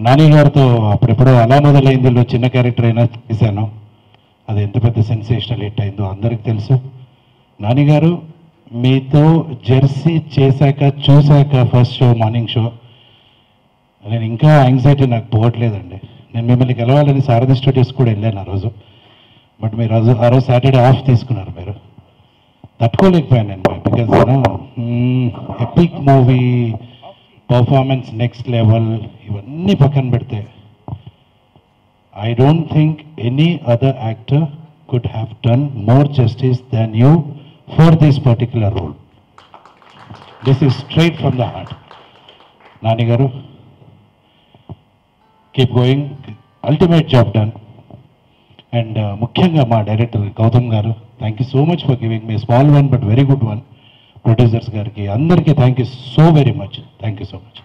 నాని గారితో అప్పుడెప్పుడో అలా మొదలైందిలో చిన్న క్యారెక్టర్ అయినా చేశాను. అది ఎంత పెద్ద సెన్సేషనల్ హిట్ అయిందో అందరికి తెలుసు. నాని గారు మీతో జెర్సీ చేశాక చూశాక ఫస్ట్ షో మార్నింగ్ షో నేను ఇంకా యాంగ్జైటీ నాకు పోవట్లేదండి. నేను మిమ్మల్ని గెలవాలని సారథి స్టూడియోస్ కూడా వెళ్ళాను ఆ రోజు. బట్ మీరు ఆ రోజు సాటర్డే ఆఫ్ తీసుకున్నారు. మీరు తట్టుకోలేకపోయాను నేను. Because epic movie performance next level ఇవన్నీ పక్కన పెడితే I don't think any other actor could have done more justice than you for this particular role. This is straight from the heart. Nani garu, keep going. Ultimate job done. And mukhyanga ma director Gautam garu, thank you so much for giving me a small one but very good one. Producers gariki andarki thank you so very much. Thank you so much.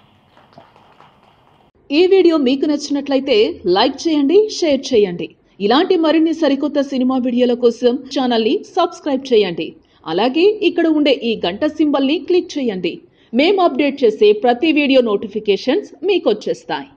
ఈ video మీకు నచ్చినట్లయితే like చేయండి, share చేయండి. ఇలాంటి మరిన్ని సరికొత్త cinema వీడియోల కోసం ఛానల్ని సబ్స్క్రైబ్ చేయండి. అలాగే ఇక్కడ ఉండే ఈ గంట సింబల్ని క్లిక్ చేయండి. మేము అప్డేట్ చేసే ప్రతి వీడియో నోటిఫికేషన్స్ మీకు వచ్చేస్తాయి.